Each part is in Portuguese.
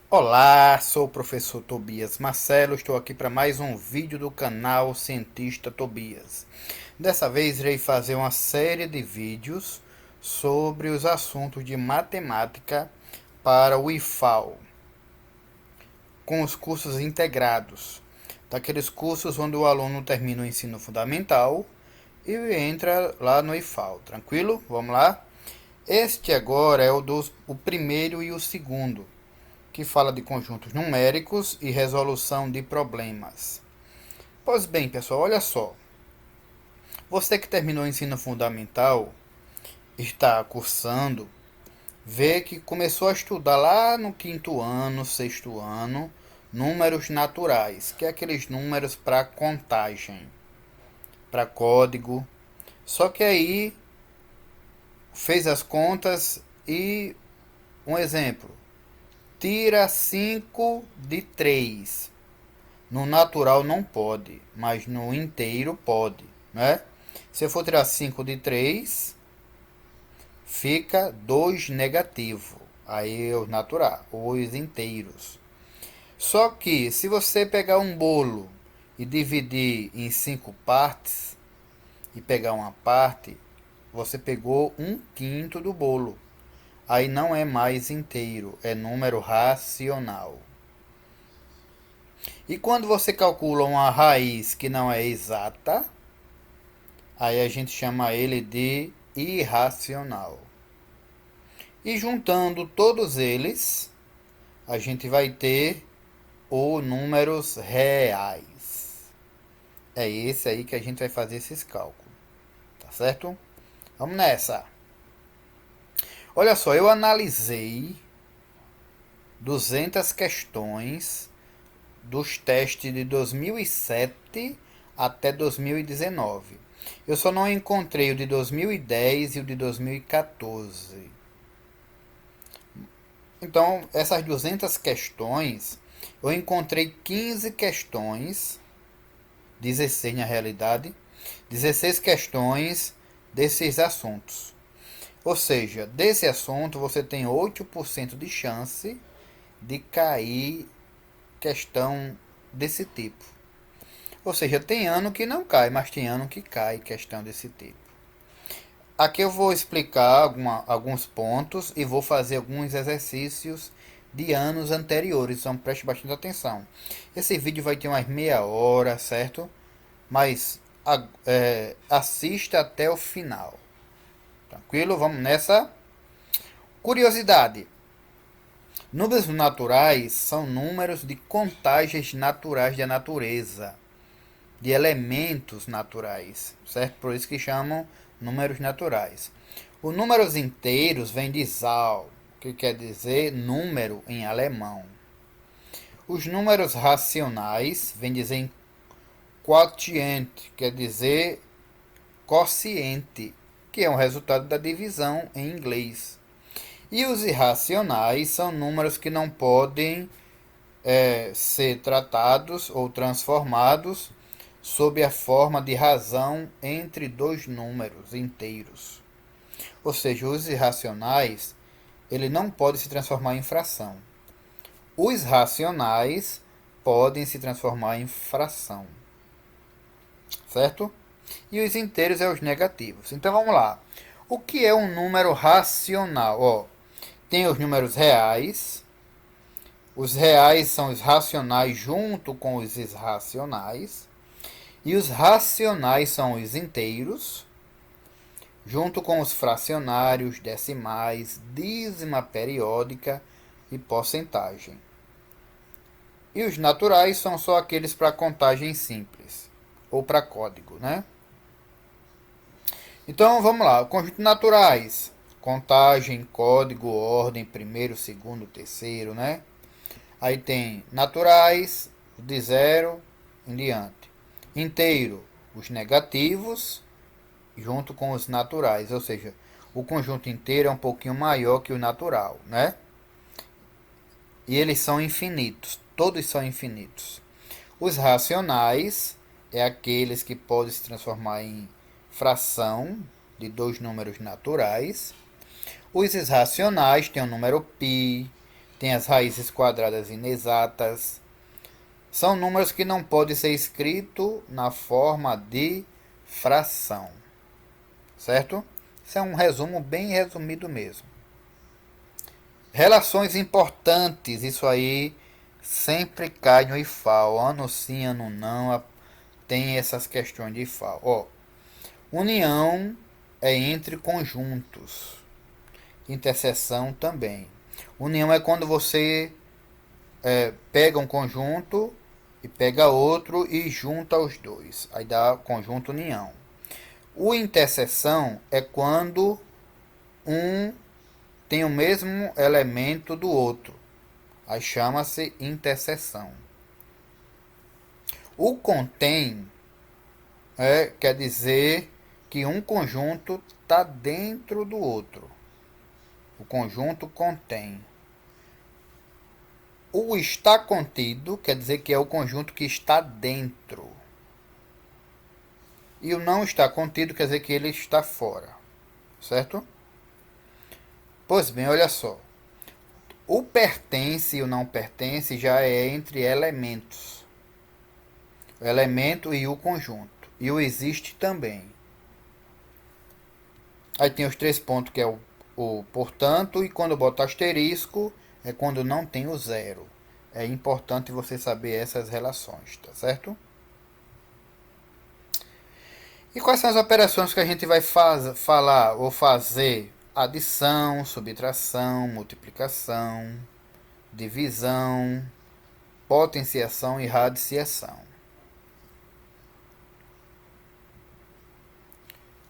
Olá, sou o professor Tobias Marcelo, estou aqui para mais um vídeo do canal Cientista Tobias. Dessa vez irei fazer uma série de vídeos sobre os assuntos de matemática para o IFAL, com os cursos integrados, daqueles cursos onde o aluno termina o ensino fundamental e entra lá no IFAL, tranquilo? Vamos lá? Este agora é o primeiro e o segundo, que fala de conjuntos numéricos e resolução de problemas. Pois bem, pessoal, olha só. Você que terminou o ensino fundamental, está cursando, vê que começou a estudar lá no quinto ano, sexto ano, números naturais, que é aqueles números para contagem, para código. Só que aí fez as contas e um exemplo, tira 5 de 3. No natural não pode, mas no inteiro pode, né? Se eu for tirar 5 de 3, fica 2 negativo. Aí é o natural, os inteiros. Só que se você pegar um bolo e dividir em 5 partes e pegar uma parte, você pegou um quinto do bolo. Aí não é mais inteiro, é número racional. E quando você calcula uma raiz que não é exata, aí a gente chama ele de irracional. E juntando todos eles, a gente vai ter os números reais. É esse aí que a gente vai fazer esses cálculos, tá certo? Vamos nessa. Olha só, eu analisei 200 questões dos testes de 2007 até 2019. Eu só não encontrei o de 2010 e o de 2014. Então, essas 200 questões, eu encontrei 15 questões, 16 na realidade, 16 questões desses assuntos. Ou seja, desse assunto você tem 8% de chance de cair questão desse tipo. Ou seja, tem ano que não cai, mas tem ano que cai questão desse tipo. Aqui eu vou explicar alguns pontos e vou fazer alguns exercícios de anos anteriores, então preste bastante atenção. Esse vídeo vai ter umas meia hora, certo? Mas assista até o final. Tranquilo? Vamos nessa. Curiosidade. Números naturais são números de contagens naturais da natureza, de elementos naturais, certo? Por isso que chamam números naturais. Os números inteiros vêm de Zahl, que quer dizer número em alemão. Os números racionais vêm dizer quotient, quer dizer quociente, que é um resultado da divisão em inglês. E os irracionais são números que não podem ser tratados ou transformados sob a forma de razão entre dois números inteiros. Ou seja, os irracionais, ele não pode se transformar em fração. Os racionais podem se transformar em fração. Certo? E os inteiros é os negativos. Então vamos lá. O que é um número racional? Ó, tem os números reais. Os reais são os racionais junto com os irracionais. E os racionais são os inteiros, junto com os fracionários, decimais, dízima periódica e porcentagem. E os naturais são só aqueles para contagem simples, ou para código, né? Então vamos lá, conjuntos naturais, contagem, código, ordem, primeiro, segundo, terceiro, né? Aí tem naturais, de zero em diante. Inteiro, os negativos, junto com os naturais, ou seja, o conjunto inteiro é um pouquinho maior que o natural, né? E eles são infinitos, todos são infinitos. Os racionais é aqueles que podem se transformar em fração de dois números naturais. Os irracionais têm o número π, tem as raízes quadradas inexatas. São números que não podem ser escritos na forma de fração, certo? Isso é um resumo bem resumido mesmo. Relações importantes, isso aí sempre cai no IFAL, ano sim, ano não, tem essas questões de IFAL. Ó, união é entre conjuntos, interseção também. União é quando você pega um conjunto e pega outro e junta os dois, aí dá conjunto união. O interseção é quando um tem o mesmo elemento do outro, aí chama-se interseção. O contém quer dizer que um conjunto está dentro do outro. O conjunto contém. O está contido quer dizer que é o conjunto que está dentro. E o não está contido quer dizer que ele está fora. Certo? Pois bem, olha só. O pertence e o não pertence já é entre elementos. O elemento e o conjunto. E o existe também. Aí tem os 3 pontos que é o portanto, e quando bota asterisco é quando não tem o zero. É importante você saber essas relações, tá certo? E quais são as operações que a gente vai falar ou fazer? Adição, subtração, multiplicação, divisão, potenciação e radiciação.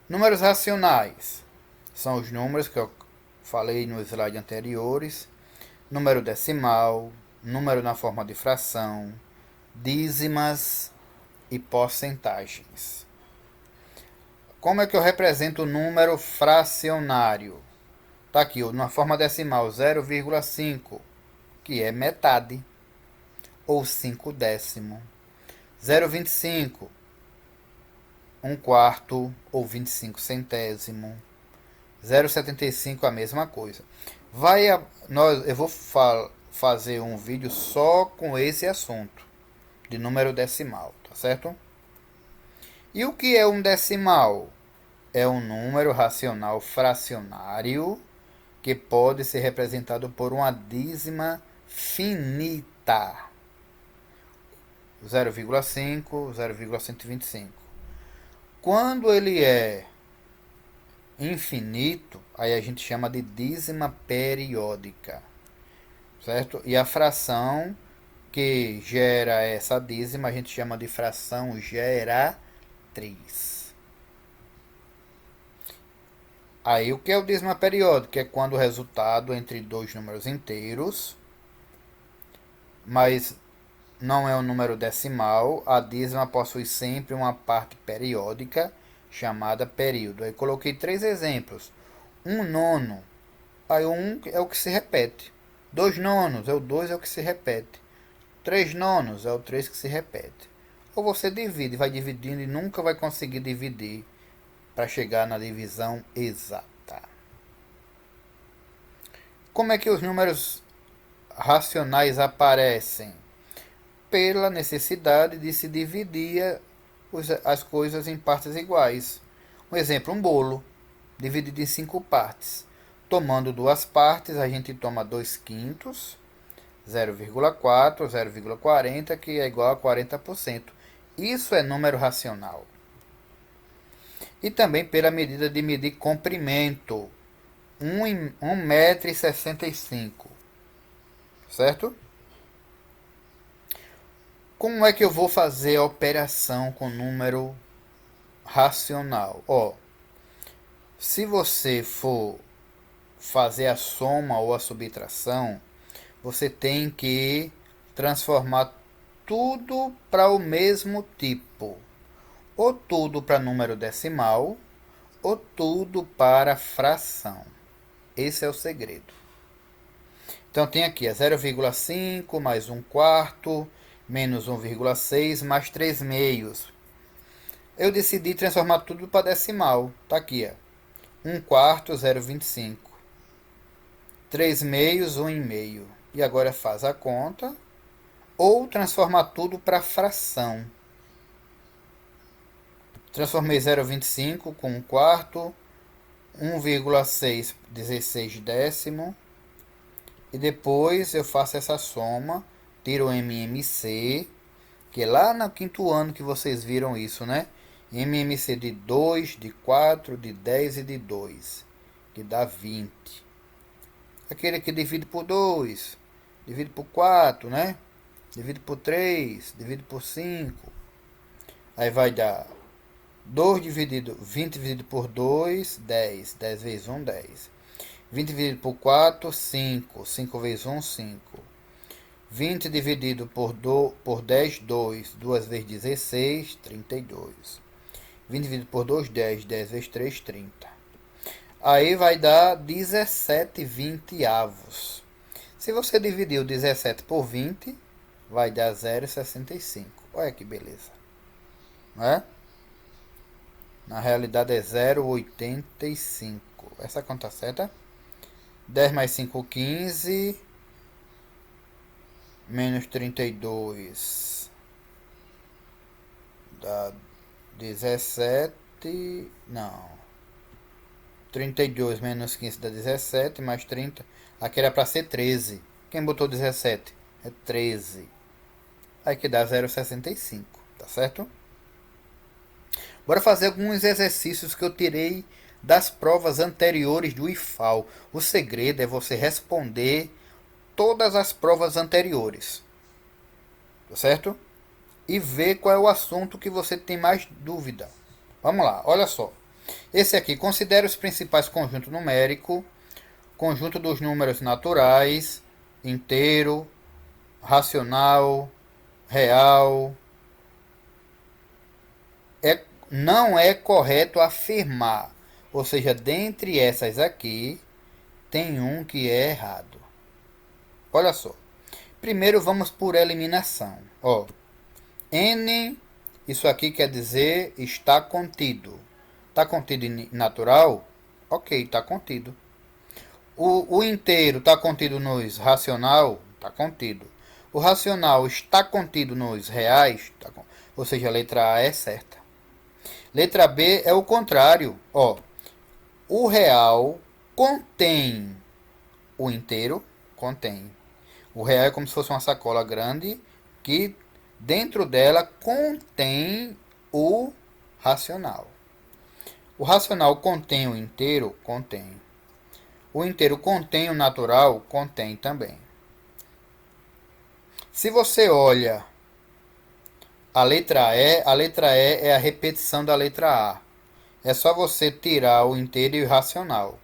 Números racionais são os números que eu falei no slide anteriores. Número decimal, número na forma de fração, dízimas e porcentagens. Como é que eu represento o número fracionário? Está aqui, na forma decimal, 0,5, que é metade, ou 5 décimo. 0,25, 1 quarto, ou 25 centésimo. 0,75, a mesma coisa. Eu vou fazer um vídeo só com esse assunto, de número decimal, tá certo? E o que é um decimal? É um número racional fracionário que pode ser representado por uma dízima finita. 0,5, 0,125. Quando ele é infinito, aí a gente chama de dízima periódica, certo? E a fração que gera essa dízima a gente chama de fração geratriz. Aí o que é o dízima periódica? É quando o resultado entre dois números inteiros, mas não é um número decimal, a dízima possui sempre uma parte periódica chamada período. Aí coloquei 3 exemplos. 1 nono, aí o 1 é o que se repete. 2 nonos, o 2 é o que se repete. 3 nonos é o 3 que se repete. Ou você divide, vai dividindo e nunca vai conseguir dividir para chegar na divisão exata. Como é que os números racionais aparecem? Pela necessidade de se dividir as coisas em partes iguais. Um exemplo, um bolo dividido em 5 partes. Tomando 2 partes, a gente toma 2 quintos, 0,4, 0,40, que é igual a 40%. Isso é número racional. E também pela medida de medir comprimento, 1,65 m. Certo? Como é que eu vou fazer a operação com número racional? Se você for fazer a soma ou a subtração, você tem que transformar tudo para o mesmo tipo. Ou tudo para número decimal, ou tudo para fração. Esse é o segredo. Então tem aqui 0,5 mais 1 quarto, menos 1,6 mais 3 meios. Eu decidi transformar tudo para decimal. Está aqui, 1 quarto, 0,25. 3 meios, 1,5. E agora faz a conta. Ou transformar tudo para fração. Transformei 0,25 com 1 quarto. 1,616 décimo. E depois eu faço essa soma. Tiro o MMC. Que é lá no quinto ano que vocês viram isso, né? MMC de 2, de 4, de 10 e de 2. Que dá 20. Aquele que divide por 2. Divide por 4, né? Divide por 3. Divide por 5. Aí vai dar 2 dividido, 20 dividido por 2, 10. 10 vezes 1, 10. 20 dividido por 4, 5. 5 vezes 1, 5. 20 dividido por 10, 2. 2 vezes 16, 32. 20 dividido por 2, 10. 10 vezes 3, 30. Aí vai dar 17 vinteavos. Se você dividir o 17 por 20, vai dar 0,65. Olha que beleza. Não é? Na realidade é 0,85. Essa conta certa? 10 mais 5, 15. Menos 32. Dá 17. Não. 32 menos 15 dá 17. Mais 30. Aqui era para ser 13. Quem botou 17? É 13. Aí que dá 0,65. Tá certo? Bora fazer alguns exercícios que eu tirei das provas anteriores do IFAL. O segredo é você responder todas as provas anteriores. Tá certo? E ver qual é o assunto que você tem mais dúvida. Vamos lá, olha só. Esse aqui, considere os principais conjuntos numéricos. Conjunto dos números naturais, inteiro, racional, real. Não é correto afirmar. Ou seja, dentre essas aqui, tem um que é errado. Olha só. Primeiro vamos por eliminação. Ó, N, isso aqui quer dizer está contido. Está contido em natural? Ok, está contido. O inteiro está contido nos racional? Está contido. O racional está contido nos reais? Ou seja, a letra A é certa. Letra B é o contrário. Ó, o real contém o inteiro? Contém. O real é como se fosse uma sacola grande que dentro dela contém o racional. O racional contém o inteiro? Contém. O inteiro contém o natural? Contém também. Se você olha a letra E é a repetição da letra A. É só você tirar o inteiro e o racional.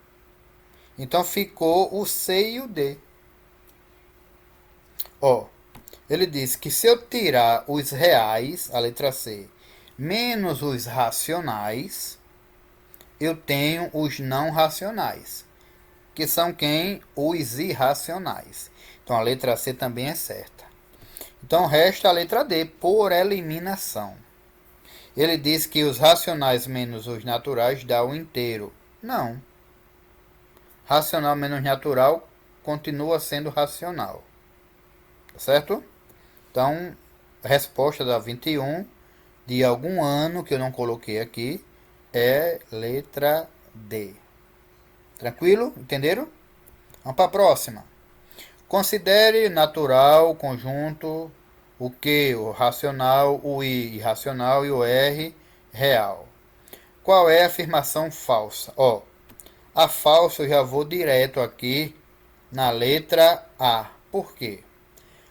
Então ficou o C e o D. Ó, ele diz que se eu tirar os reais, a letra C, menos os racionais, eu tenho os não racionais, que são quem? Os irracionais. Então a letra C também é certa. Então resta a letra D, por eliminação. Ele diz que os racionais menos os naturais dá o inteiro. Não. Racional menos natural continua sendo racional. Tá certo? Então, a resposta da 21 de algum ano que eu não coloquei aqui é letra D. Tranquilo? Entenderam? Vamos para a próxima. Considere natural o conjunto o Q, o racional, o I irracional e o R real. Qual é a afirmação falsa? Ó, a falsa eu já vou direto aqui na letra A. Por quê?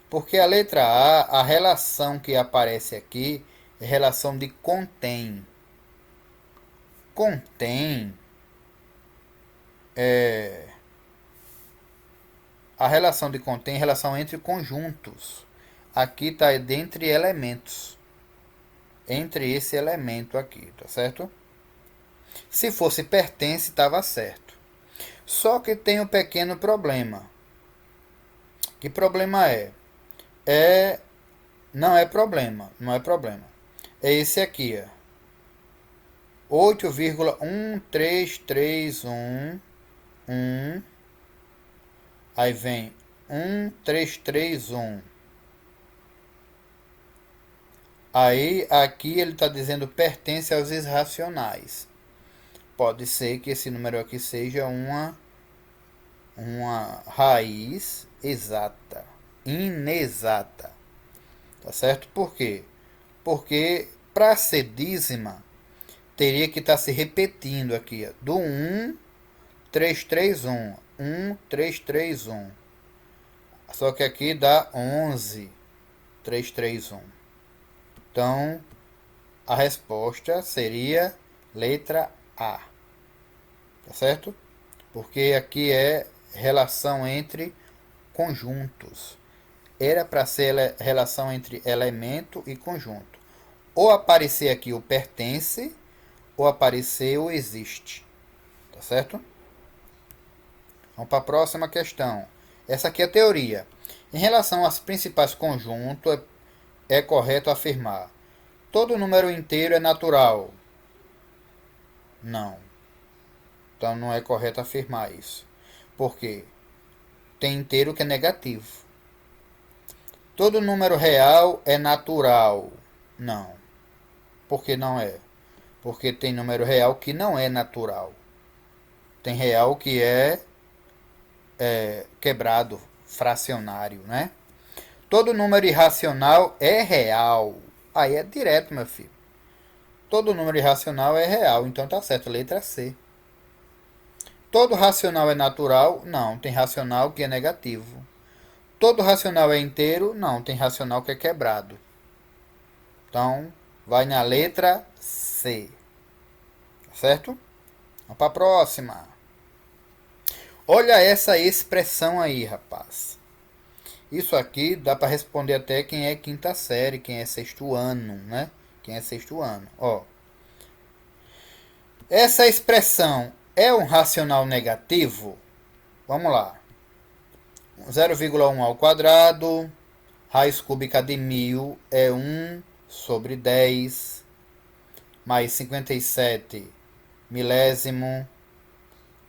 Porque a letra A, a relação que aparece aqui é relação de contém. Contém é a relação de contém é relação entre conjuntos. Aqui está entre elementos. Entre esse elemento aqui, tá certo? Se fosse pertence, estava certo. Só que tem um pequeno problema. Que problema é? Não é problema, não é problema. É esse aqui, ó. 8,13311. Aí vem 1331. Aí, aqui ele está dizendo pertence aos irracionais. Pode ser que esse número aqui seja uma raiz exata, inexata. Tá certo? Por quê? Porque para ser dízima, teria que estar se repetindo aqui, ó, do 1331. 1331. Só que aqui dá 11331. Então, a resposta seria letra A. Tá certo? Porque aqui é relação entre conjuntos. Era para ser relação entre elemento e conjunto. Ou aparecer aqui o pertence, ou aparecer o existe. Tá certo? Vamos para a próxima questão. Essa aqui é a teoria. Em relação aos principais conjuntos, é correto afirmar: todo número inteiro é natural. Não. Então não é correto afirmar isso. Por quê? Tem inteiro que é negativo. Todo número real é natural. Não. Por que não é? Porque tem número real que não é natural. Tem real que é quebrado, fracionário, né? Todo número irracional é real. Aí é direto, meu filho. Todo número irracional é real, então tá certo, letra C. Todo racional é natural? Não, tem racional que é negativo. Todo racional é inteiro? Não, tem racional que é quebrado. Então, vai na letra C. Certo? Vamos para a próxima. Olha essa expressão aí, rapaz. Isso aqui dá para responder até quem é quinta série, quem é sexto ano, né? Quem é sexto ano. Ó. Essa expressão é um racional negativo? Vamos lá. 0,1 ao quadrado, raiz cúbica de 1000 é 1 sobre 10, mais 57 milésimo.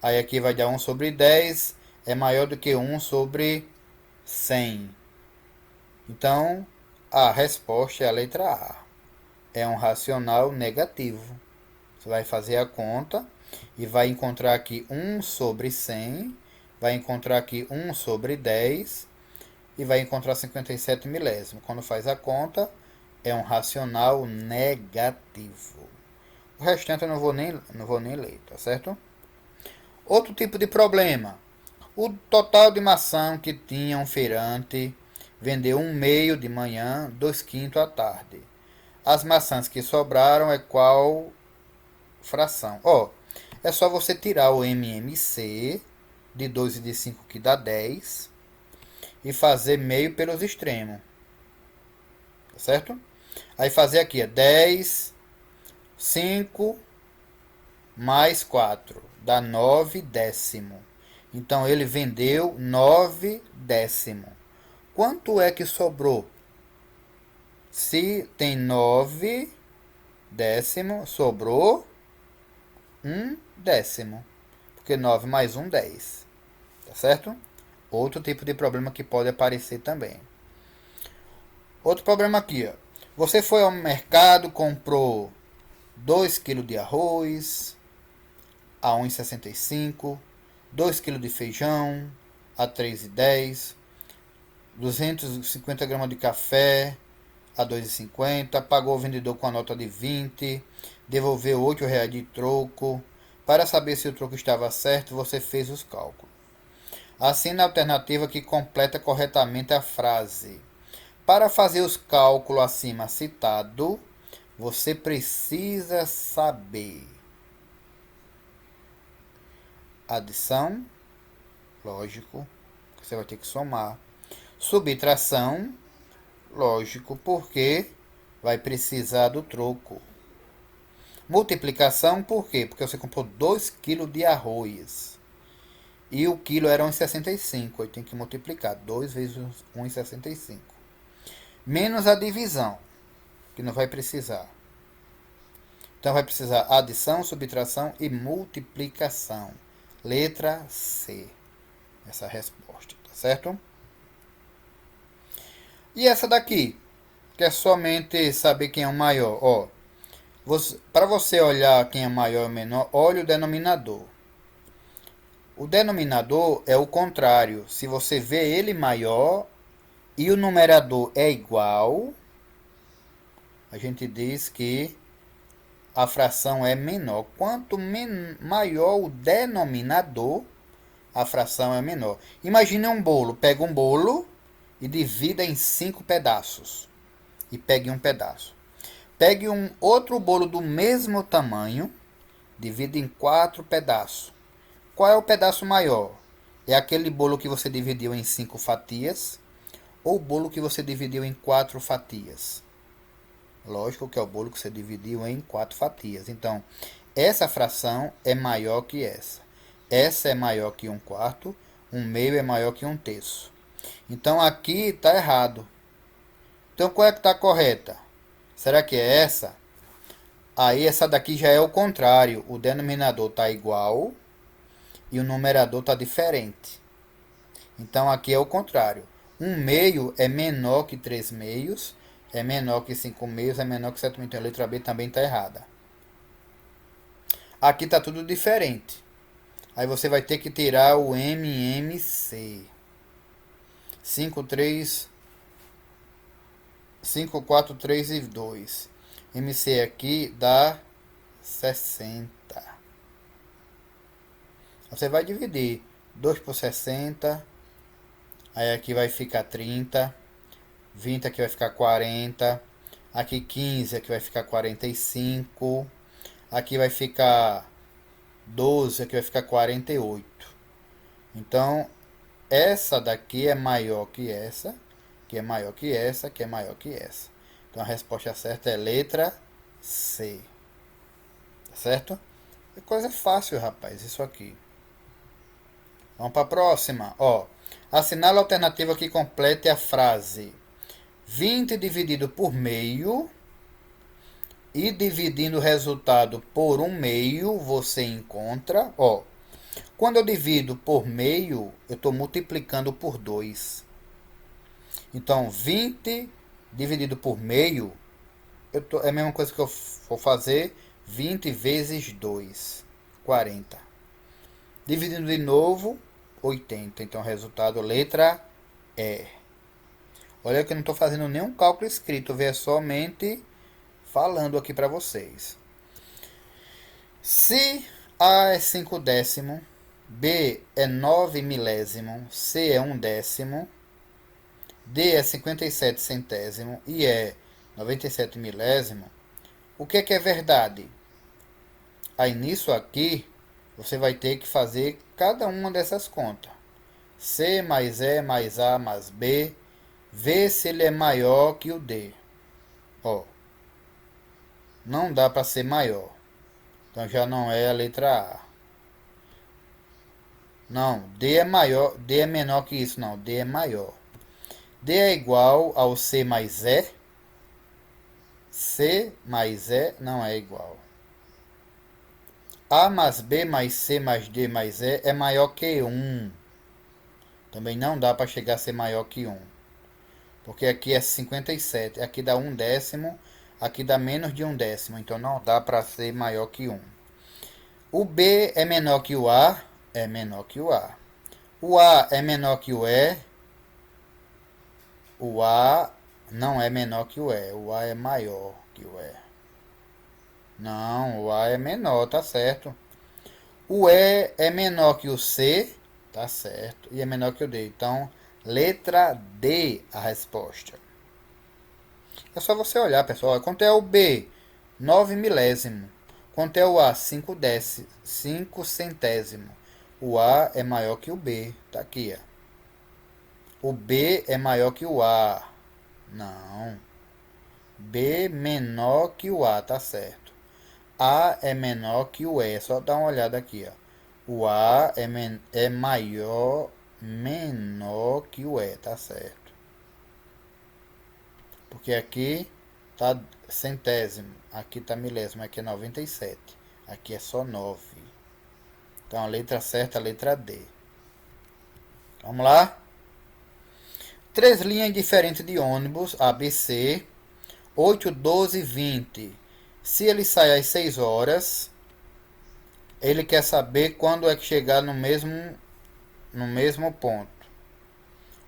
Aí aqui vai dar 1 sobre 10, é maior do que 1 sobre 100. Então, a resposta é a letra A. É um racional negativo. Você vai fazer a conta e vai encontrar aqui 1 sobre 100, vai encontrar aqui 1 sobre 10 e vai encontrar 57 milésimo. Quando faz a conta, é um racional negativo. O restante eu não vou nem ler, tá certo? Outro tipo de problema. O total de maçã que tinha um feirante vendeu 1/2 de manhã, 2/5 à tarde. As maçãs que sobraram é qual fração? Ó, é só você tirar o MMC de 2 e de 5 que dá 10 e fazer meio pelos extremos. Tá certo? Aí fazer aqui, é 10, 5 mais 4 dá 9 décimo. Então ele vendeu 9 décimo. Quanto é que sobrou? Se tem 9 décimo, sobrou 1 décimo. Porque 9 mais 1, 10. Tá certo? Outro tipo de problema que pode aparecer também. Outro problema aqui, ó. Você foi ao mercado, comprou 2 kg de arroz a 1,65, 2 kg de feijão a 3,10, 250 gramas de café a 2,50, pagou o vendedor com a nota de 20, devolveu R$ 8 de troco. Para saber se o troco estava certo, você fez os cálculos. Assine a alternativa que completa corretamente a frase. Para fazer os cálculos acima citado, você precisa saber adição, lógico, você vai ter que somar. Subtração, lógico, porque vai precisar do troco. Multiplicação, por quê? Porque você comprou 2 kg de arroz. E o quilo era 1,65. Aí tem que multiplicar 2 vezes 1,65. Menos a divisão, que não vai precisar. Então vai precisar adição, subtração e multiplicação. Letra C. Essa resposta, tá certo? E essa daqui, que é somente saber quem é o maior. Ó, para você olhar quem é maior ou menor, olhe o denominador. O denominador é o contrário. Se você vê ele maior e o numerador é igual, a gente diz que a fração é menor. Quanto maior o denominador, a fração é menor. Imagine um bolo. Pega um bolo e divida em 5 pedaços. E pegue um pedaço. Pegue um outro bolo do mesmo tamanho, divida em 4 pedaços. Qual é o pedaço maior? É aquele bolo que você dividiu em 5 fatias ou o bolo que você dividiu em 4 fatias? Lógico que é o bolo que você dividiu em 4 fatias. Então, essa fração é maior que essa. Essa é maior que 1/4. 1/2 é maior que 1/3. Então, aqui está errado. Então, qual é que está correta? Será que é essa? Aí, essa daqui já é o contrário. O denominador está igual e o numerador está diferente. Então, aqui é o contrário. 1/2 é menor que 3/2, é menor que 5/2, é menor que 7/2. Então, a letra B também está errada. Aqui está tudo diferente. Aí você vai ter que tirar o MMC. 5, 3, 5, 4, 3 e 2. MC aqui dá 60. Você vai dividir 2 por 60. Aí aqui vai ficar 30. 20 aqui vai ficar 40. Aqui 15 aqui vai ficar 45. Aqui vai ficar 12, aqui vai ficar 48. Então, essa daqui é maior que essa, que é maior que essa, que é maior que essa. Então, a resposta certa é letra C. Tá certo? É coisa fácil, rapaz, isso aqui. Vamos para a próxima. Ó, assinale a alternativa que complete a frase 20 dividido por meio e dividindo o resultado por 1/2, você encontra, ó, quando eu divido por meio, eu estou multiplicando por 2. Então, 20 dividido por meio, é a mesma coisa que eu vou fazer 20 vezes 2, 40. Dividindo de novo, 80. Então, resultado, letra E. Olha que eu não estou fazendo nenhum cálculo escrito, é somente falando aqui para vocês. Se A é 5 décimo, B é 9 milésimo, C é 1 décimo, D é 57 centésimo e E 97 milésimo, o que é verdade? Aí nisso aqui, você vai ter que fazer cada uma dessas contas. C mais E mais A mais B, ver se ele é maior que o D. Ó, não dá para ser maior. Então já não é a letra A. Não, D é maior, D é menor que isso, não, D é maior. D é igual ao C mais E. C mais E não é igual. A mais B mais C mais D mais E é maior que 1. Também não dá para chegar a ser maior que 1. Porque aqui é 57. Aqui dá 1 décimo. Aqui dá menos de 1 décimo. Então não dá para ser maior que 1. O B é menor que o A. É menor que o A. O A é menor que o E. O A não é menor que o E. O A é maior que o E. Não, o A é menor, tá certo. O E é menor que o C, tá certo. E é menor que o D. Então, letra D a resposta. É só você olhar, pessoal. Quanto é o B? 9 milésimo. Quanto é o A? 5 décimo, 5 centésimo. O A é maior que o B. Tá aqui, ó. O B é maior que o A. Não. B menor que o A, tá certo. A é menor que o E. Só dá uma olhada aqui, ó. O A é menor que o E, tá certo. Porque aqui tá centésimo, aqui tá milésimo, aqui é 97. Aqui é só 9. Então a letra certa é a letra D. Vamos lá? Três linhas diferentes de ônibus, ABC, 8, 12 e 20. Se ele sai às 6 horas, ele quer saber quando é que chegar no mesmo ponto.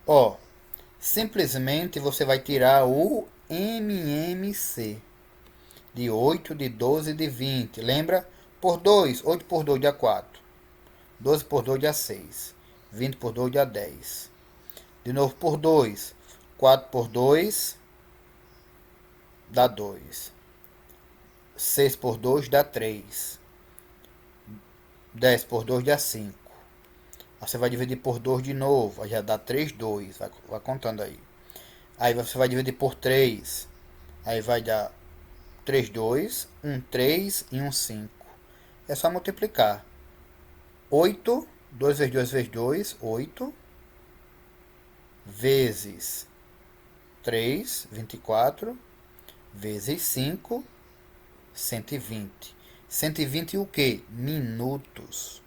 Ó, simplesmente você vai tirar o MMC de 8, de 12 e de 20. Lembra? Por 2, 8 por 2 dá 4. 12 por 2 dá 6. 20 por 2 dá 10. De novo por 2. 4 por 2 dá 2. 6 por 2 dá 3. 10 por 2 dá 5. Aí você vai dividir por 2 de novo. Aí já dá 3, 2. Vai contando aí. Aí você vai dividir por 3. Aí vai dar 3, 2, 1, 3 e 1, 5. É só multiplicar. 8, 2 vezes 2 vezes 2, 8. Vezes 3, 24. Vezes 5, 120. 120 o quê? Minutos.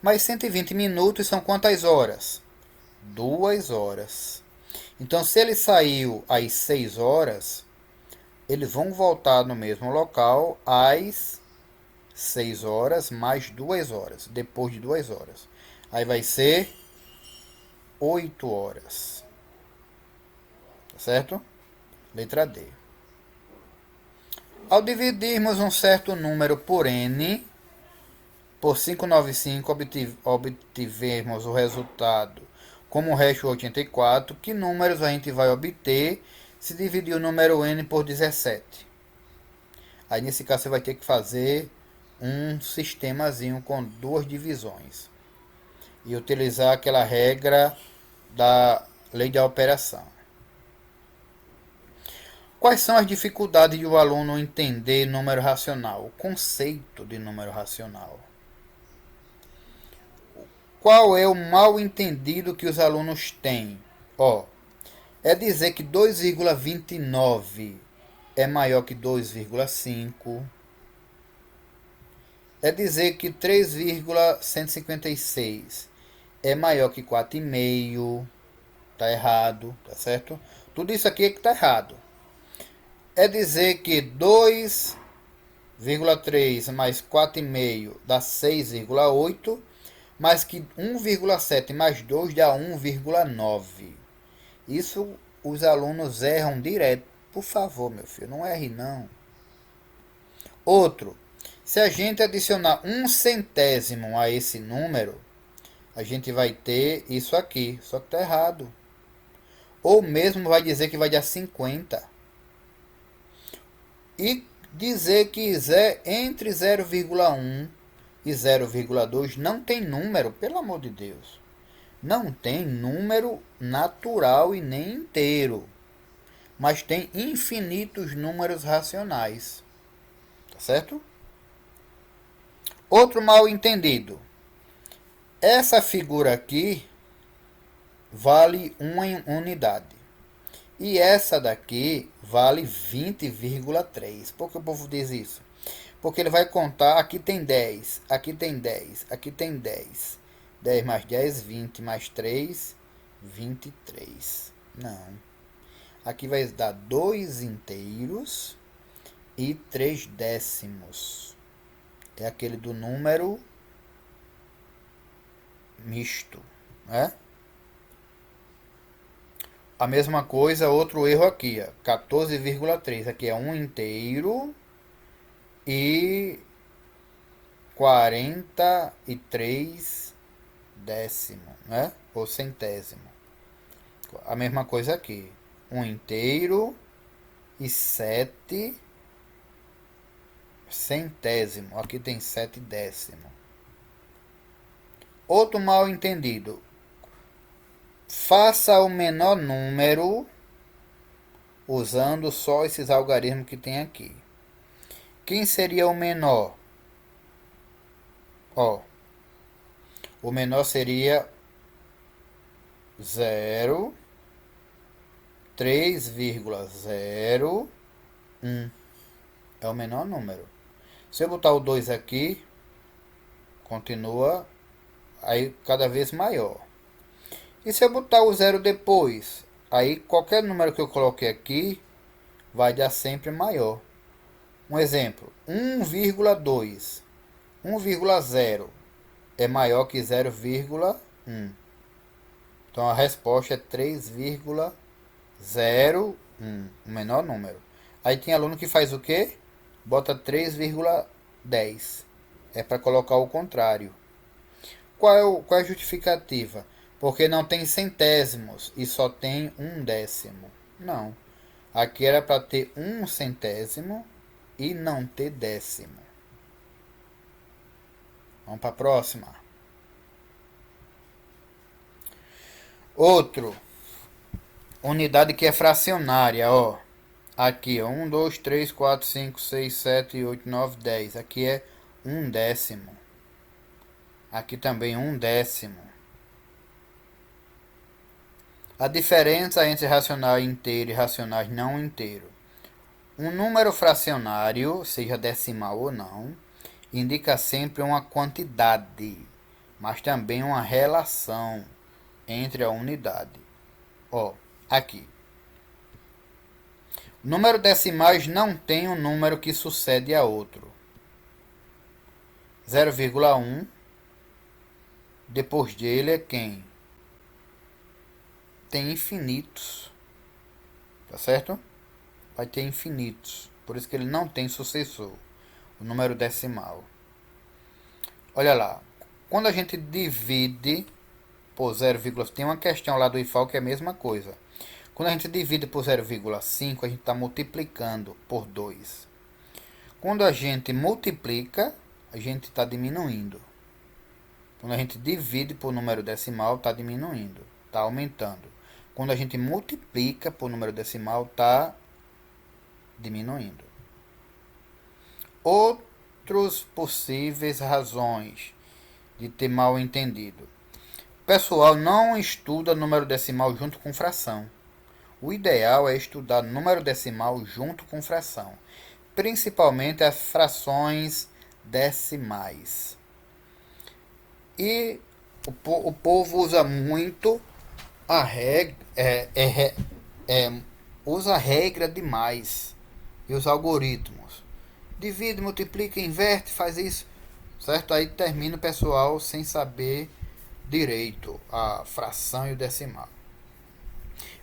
Mas 120 minutos são quantas horas? 2 horas. Então, se ele saiu às 6 horas, eles vão voltar no mesmo local às 6 horas mais 2 horas. Depois de 2 horas. Aí vai ser 8 horas. Tá certo? Letra D. Ao dividirmos um certo número por n, por 595 obtivermos o resultado como o resto 84, que números a gente vai obter se dividir o número n por 17? Aí nesse caso você vai ter que fazer um sistemazinho com duas divisões e utilizar aquela regra da lei da operação. Quais são as dificuldades de o aluno entender número racional? O conceito de número racional. Qual é o mal entendido que os alunos têm? É dizer que 2,29 é maior que 2,5. É dizer que 3,156 é maior que 4,5. Tá errado, tá certo? Tudo isso aqui é que tá errado. É dizer que 2,3 mais 4,5 dá 6,8, mas que 1,7 mais 2 dá 1,9. Isso os alunos erram direto. Por favor, meu filho, não erre não. Outro, se a gente adicionar 1/100 a esse número, a gente vai ter isso aqui, só que está errado. Ou mesmo vai dizer que vai dar 50. E dizer que entre 0,1 e 0,2 não tem número, pelo amor de Deus. Não tem número natural e nem inteiro. Mas tem infinitos números racionais. Tá certo? Outro mal entendido. Essa figura aqui vale 1 unidade. E essa daqui vale 20,3. Por que o povo diz isso? Porque ele vai contar, aqui tem 10, aqui tem 10, aqui tem 10. 10 mais 10, 20 mais 3, 23. Não. Aqui vai dar 2 inteiros e 3 décimos. É aquele do número misto, né? A mesma coisa, outro erro aqui, 14,3. Aqui é 1 inteiro e 43 décimo, né? Ou centésimo. A mesma coisa aqui, 1 inteiro e 7 centésimo. Aqui tem 7 décimo. Outro mal entendido. Faça o menor número usando só esses algarismos que tem aqui. Quem seria o menor? O menor seria 0, 3,01. É o menor número. Se eu botar o 2 aqui, continua aí cada vez maior. E se eu botar o 0 depois, Aí qualquer número que eu coloquei aqui vai dar sempre maior. Um exemplo, 1,2. 1,0 é maior que 0,1. Então a resposta é 3,01, o menor número. Aí tem aluno que faz o quê? Bota 3,10. É para colocar o contrário. Qual é a justificativa? Porque não tem centésimos e só tem um décimo. Não. Aqui era para ter um centésimo e não ter décimo. Vamos para a próxima. Outro. Unidade que é fracionária, ó. Aqui, ó. 1, 2, 3, 4, 5, 6, 7, 8, 9, 10. Aqui é um décimo. Aqui também um décimo. A diferença entre racional inteiro e racionais não inteiro. Um número fracionário, seja decimal ou não, indica sempre uma quantidade, mas também uma relação entre a unidade. Ó, aqui. Número decimais não tem um número que sucede a outro. 0,1, depois dele é quem? Tem infinitos. Tá certo? Vai ter infinitos. Por isso que ele não tem sucessor. O número decimal. Olha lá. Quando a gente divide por 0,5, tem uma questão lá do IFAL que é a mesma coisa. Quando a gente divide por 0,5, a gente está multiplicando por 2. Quando a gente multiplica, a gente está diminuindo. Quando a gente divide por número decimal, está diminuindo, está aumentando. Quando a gente multiplica por número decimal, está diminuindo. Outros possíveis razões de ter mal entendido. O pessoal não estuda número decimal junto com fração. O ideal é estudar número decimal junto com fração, principalmente as frações decimais. E o povo usa muito a regra, usa a regra demais e os algoritmos. Divide, multiplica, inverte, faz isso, certo? Aí termina o pessoal sem saber direito a fração e o decimal.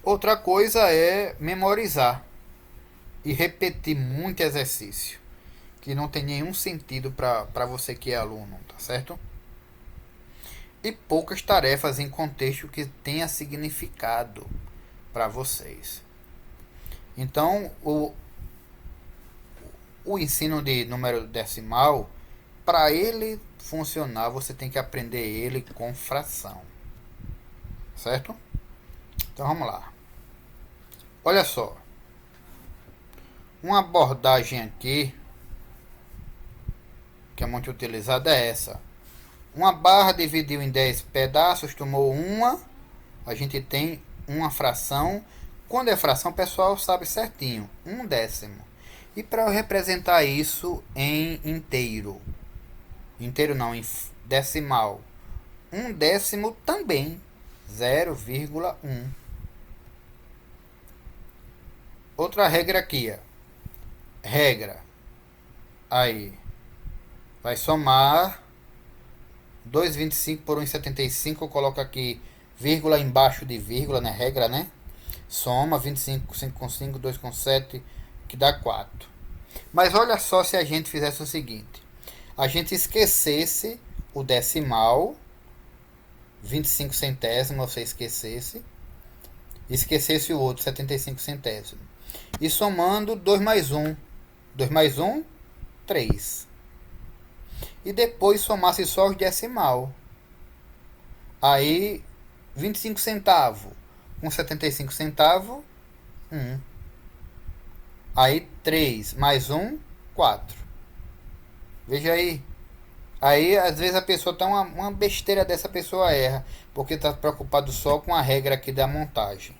Outra coisa é memorizar e repetir muito exercício, que não tem nenhum sentido para você que é aluno, tá certo? E poucas tarefas em contexto que tenha significado para vocês. Então, o ensino de número decimal, para ele funcionar, você tem que aprender ele com fração, certo? Então vamos lá. Olha só. Uma abordagem aqui que é muito utilizada é essa. Uma barra dividiu em 10 pedaços, tomou uma. A gente tem uma fração. Quando é fração, o pessoal sabe certinho. Um décimo. E para eu representar isso em inteiro. Inteiro não, em decimal. Um décimo também. 0,1. Outra regra aqui, ó. Regra. Aí. Vai somar 2,25 por 1,75. Eu coloco aqui vírgula embaixo de vírgula, né? Regra, né? Soma 25, 5 com 5, 2 com 7, que dá 4. Mas olha só se a gente fizesse o seguinte. A gente esquecesse o decimal, 25 centésimos, você esquecesse. Esquecesse o outro, 75 centésimos. E somando 2 mais 1. 2 mais 1, 3. E depois somasse só os decimal. Aí, 25 centavos com 75 centavos, 1. Aí, 3 mais 1, 4. Veja aí. Aí, às vezes, a pessoa tá uma besteira dessa, pessoa erra, porque está preocupado só com a regra aqui da montagem.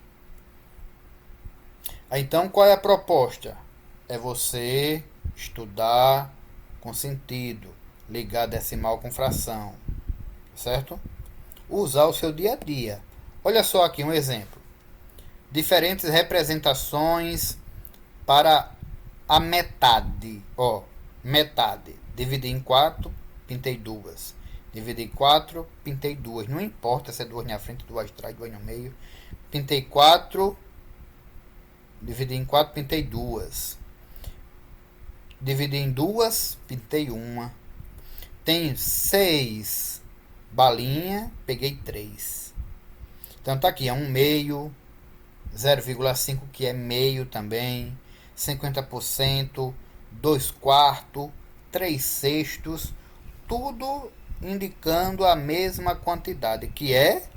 Então, qual é a proposta? É você estudar com sentido, ligar decimal com fração, certo? Usar o seu dia a dia. Olha só aqui um exemplo. Diferentes representações para a metade. Ó, metade. Dividi em 4, pintei 2. Dividi em 4, pintei 2. Não importa se é 2 na frente, 2 atrás, 2 no meio. Pintei 4. Dividi em 4, pintei 2. Dividi em 2, pintei 1. Tem 6 balinhas, peguei 3. Então tá aqui, é 1 meio, 0,5 que é meio também, 50%, 2 quartos, 3 sextos, tudo indicando a mesma quantidade, que é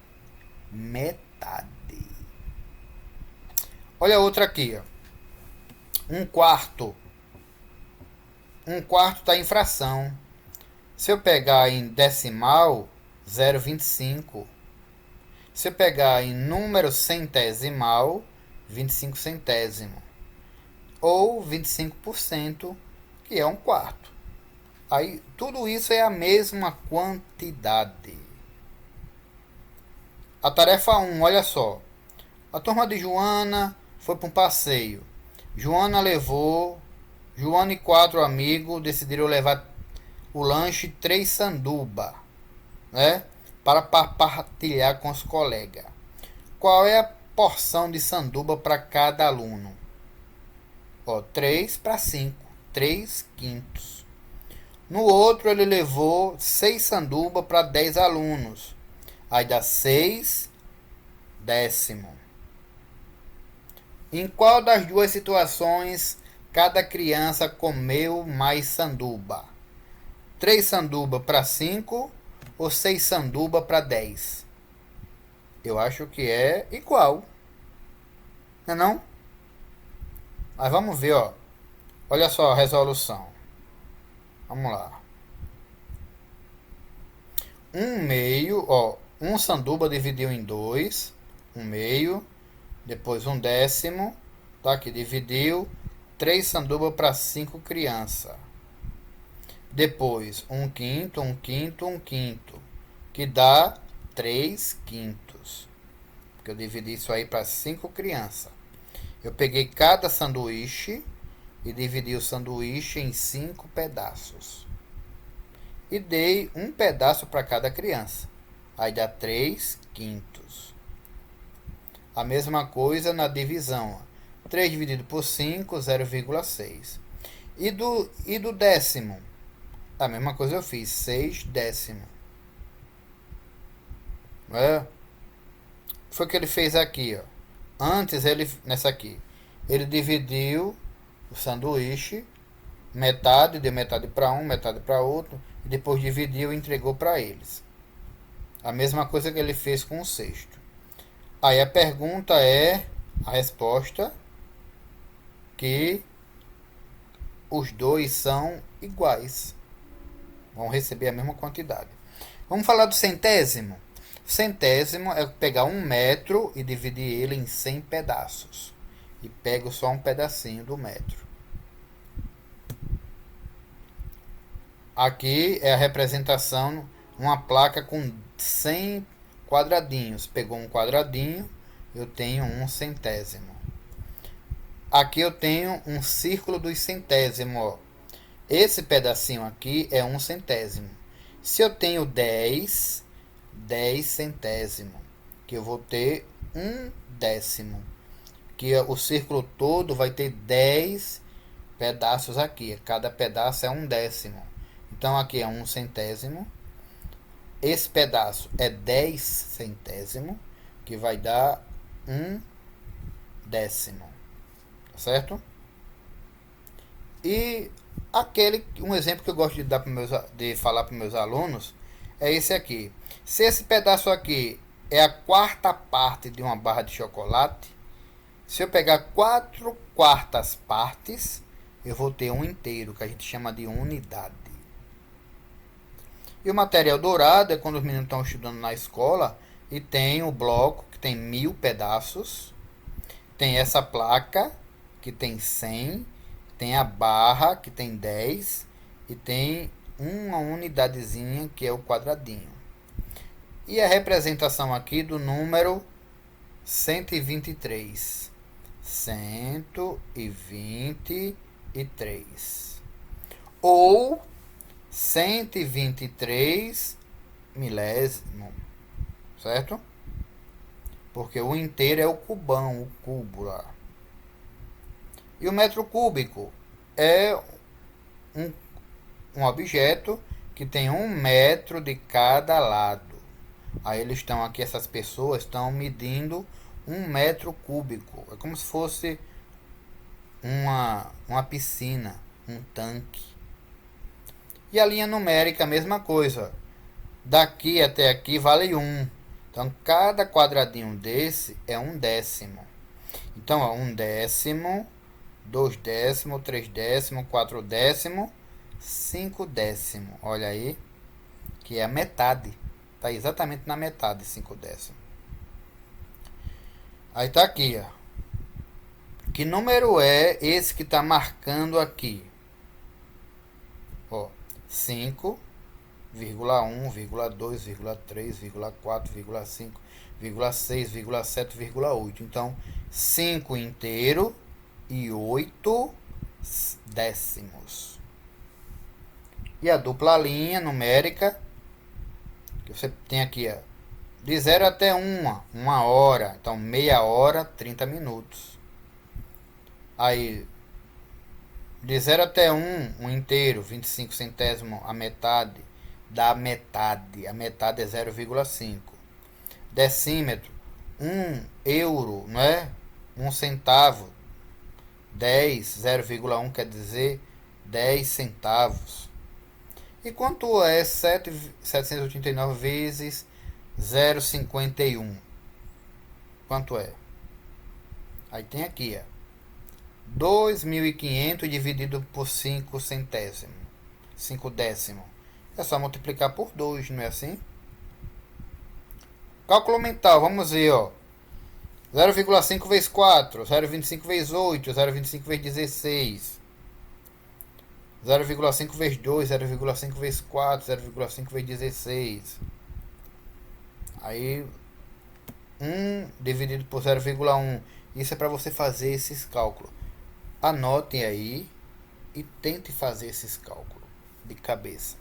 metade. Olha outra aqui, ó. 1 quarto. 1 quarto está em fração. Se eu pegar em decimal, 0,25. Se eu pegar em número centesimal, 25 centésimo. Ou 25%, que é 1 quarto. Aí, tudo isso é a mesma quantidade. A tarefa 1, olha só. A turma de Joana foi para um passeio. Joana e 4 amigos decidiram levar o lanche 3 sanduba, né? Para partilhar com os colegas. Qual é a porção de sanduba para cada aluno? Ó, 3 para 5, 3 quintos. No outro, ele levou 6 sanduba para 10 alunos. Aí dá 6 décimo. Em qual das duas situações cada criança comeu mais sanduba? 3 sanduba para 5 ou 6 sanduba para 10? Eu acho que é igual. Não é não? Mas vamos ver, ó. Olha só a resolução. Vamos lá. 1 meio, ó. 1 sanduba dividiu em 2. 1 meio. Depois 1 décimo. Tá aqui, dividiu. 3 sanduba para 5 crianças. Depois 1 quinto, 1 quinto, 1 quinto. Que dá 3 quintos. Porque eu dividi isso aí para 5 crianças. Eu peguei cada sanduíche e dividi o sanduíche em 5 pedaços. E dei um pedaço para cada criança. Aí dá 3 quintos. A mesma coisa na divisão. 3 dividido por 5, 0,6. E do décimo? A mesma coisa eu fiz. 6 décimo. É? Foi o que ele fez aqui, ó. Antes, nessa aqui, ele dividiu o sanduíche, metade, deu metade para um, metade para outro, e depois dividiu e entregou para eles. A mesma coisa que ele fez com o sexto. Aí a pergunta é, a resposta, que os dois são iguais. Vão receber a mesma quantidade. Vamos falar do centésimo. Centésimo é pegar 1 metro e dividir ele em 100 pedaços. E pego só um pedacinho do metro. Aqui é a representação, uma placa com 100 quadradinhos. Pegou um quadradinho, eu tenho 1 centésimo. Aqui eu tenho um círculo dos centésimos. Ó. Esse pedacinho aqui é 1 centésimo. Se eu tenho 10 centésimo, que eu vou ter 1 décimo, que o círculo todo vai ter 10 pedaços aqui, cada pedaço é 1 décimo, então aqui é 1 centésimo, esse pedaço é 10 centésimo, que vai dar 1 décimo, certo? E um exemplo que eu gosto de falar para meus alunos é esse aqui. Se esse pedaço aqui é a quarta parte de uma barra de chocolate, se eu pegar 4 quartas partes, eu vou ter um inteiro, que a gente chama de unidade. E o material dourado é quando os meninos estão estudando na escola e tem o bloco que tem 1000 pedaços, tem essa placa que tem 100, tem a barra que tem 10 e tem uma unidadezinha que é o quadradinho. E a representação aqui do número 123. 123. Ou 123 milésimo, certo? Porque o inteiro é o cubão, o cubo lá. E o metro cúbico é um objeto que tem 1 metro de cada lado. Aí eles estão aqui, essas pessoas estão medindo 1 metro cúbico. É como se fosse uma piscina, um tanque. E a linha numérica, a mesma coisa. Daqui até aqui vale 1. Então, cada quadradinho desse é 1 décimo. Então, ó, 1 décimo, 2 décimo, 3 décimo, 4 décimo, 5 décimo. Olha aí, que é a metade. Está exatamente na metade, 5 décimo. Aí tá aqui, ó. Que número é esse que está marcando aqui? Ó, 5,2,3,4,5,6,7,8. Então, 5 inteiro e 8 décimos. E a dupla linha numérica, que você tem aqui, ó, de 0 até 1 hora. Então, meia hora, 30 minutos. Aí, de 0 até 1 inteiro, 25 centésimo, a metade da metade. A metade é 0,5. Decímetro, 1 euro, não é? 1 centavo. 10, 0,1 quer dizer 10 centavos. E quanto é 789 vezes 0,51? Quanto é? Aí tem aqui, ó. 2.500 dividido por 5 centésimo. 5 décimo. É só multiplicar por 2, não é assim? Cálculo mental, vamos ver, ó. 0,5 vezes 4, 0,25 vezes 8, 0,25 vezes 16. 0,5 vezes 2, 0,5 vezes 4, 0,5 vezes 16. Aí, 1 dividido por 0,1. Isso é para você fazer esses cálculos. Anotem aí e tente fazer esses cálculos de cabeça.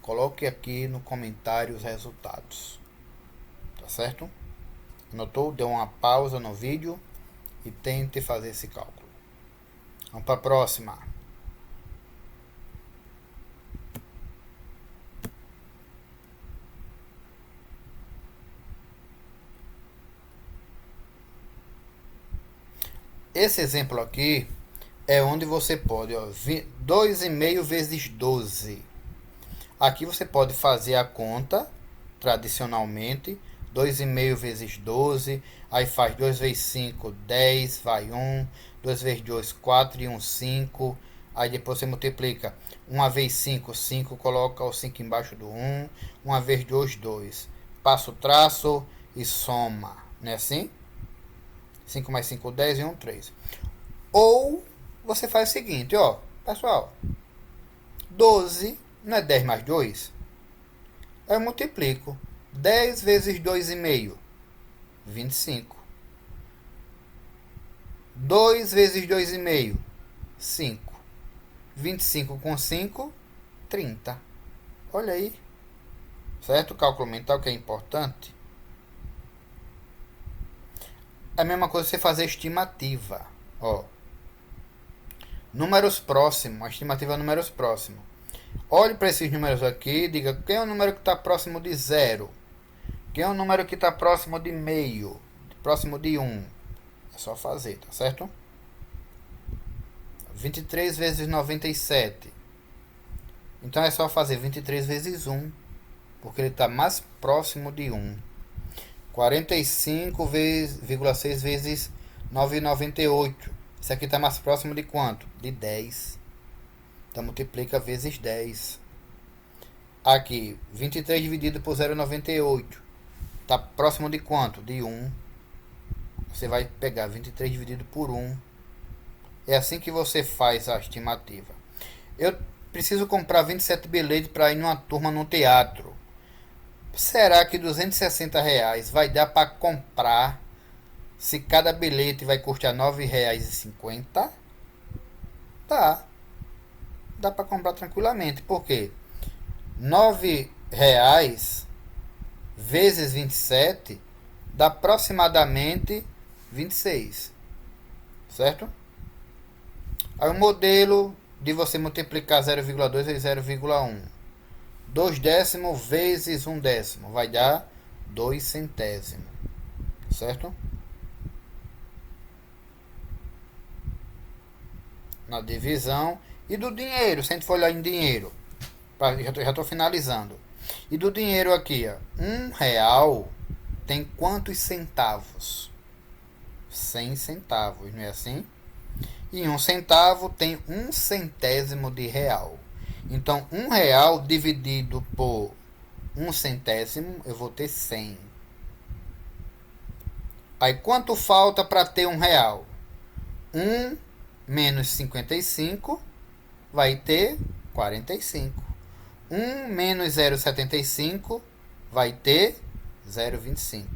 Coloque aqui no comentário os resultados. Tá certo? Anotou? Dê uma pausa no vídeo e tente fazer esse cálculo. Vamos para a próxima. Esse exemplo aqui é onde você pode, ó, 2,5 vezes 12. Aqui você pode fazer a conta tradicionalmente. 2,5 vezes 12. Aí faz 2 vezes 5, 10, vai 1. 2 vezes 2, 4 e 1, 5. Aí depois você multiplica 1 vezes 5, 5. Coloca o 5 embaixo do 1. 1 vezes 2, 2. Passa o traço e soma. Não é assim? 5 mais 5, 10 e 1, 3. Ou você faz o seguinte, ó. Pessoal, 12 não é 10 mais 2? Eu multiplico. 10 vezes 2,5, 25. 2 vezes 2,5, 5. 25 com 5, 30. Olha aí. Certo? O cálculo mental que é importante. É a mesma coisa você fazer estimativa. Ó. Números próximos. A estimativa é números próximos. Olhe para esses números aqui e diga quem é o número que está próximo de 0. Quem é o número que está próximo de meio. Próximo de 1. É só fazer, tá certo? 23 vezes 97. Então é só fazer 23 vezes 1. Porque ele está mais próximo de 1. 45,6 vezes 9,98. Isso aqui está mais próximo de quanto? De 10. Então multiplica vezes 10. Aqui, 23 dividido por 0,98. Está próximo de quanto? De 1. Você vai pegar 23 dividido por 1. É assim que você faz a estimativa. Eu preciso comprar 27 bilhetes para ir numa turma no teatro. Será que R$ 260 vai dar para comprar se cada bilhete vai custar R$ 9,50, dá para comprar tranquilamente. Por quê? R$ 9 vezes 27 dá aproximadamente 26, certo? Aí o modelo de você multiplicar 0,2 vezes 0,1, 2 décimos vezes 1 décimo vai dar 2 centésimos, certo? Na divisão. E do dinheiro, se a gente for olhar em dinheiro, já estou finalizando. E do dinheiro aqui, ó, R$ 1 tem quantos centavos? 100 centavos, não é assim? E 1 centavo tem 1 centésimo de real. Então, R$ 1 dividido por 1 centésimo, eu vou ter 100. Aí, quanto falta para ter R$ 1? 1 menos 55 vai ter 45. 1 menos 0,75 vai ter 0,25.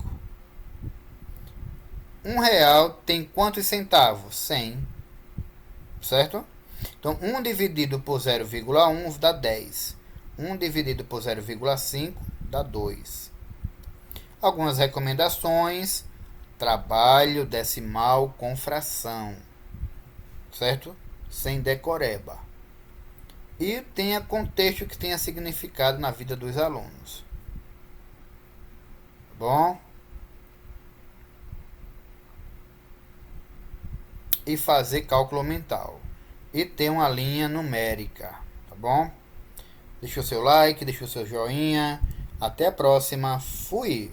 R$ 1 tem quantos centavos? 100. Certo? Então, 1 dividido por 0,1 dá 10. 1 dividido por 0,5 dá 2. Algumas recomendações. Trabalho decimal com fração. Certo? Sem decoreba. E tenha contexto que tenha significado na vida dos alunos. Tá bom? E fazer cálculo mental. E ter uma linha numérica. Tá bom? Deixa o seu like, deixa o seu joinha. Até a próxima. Fui!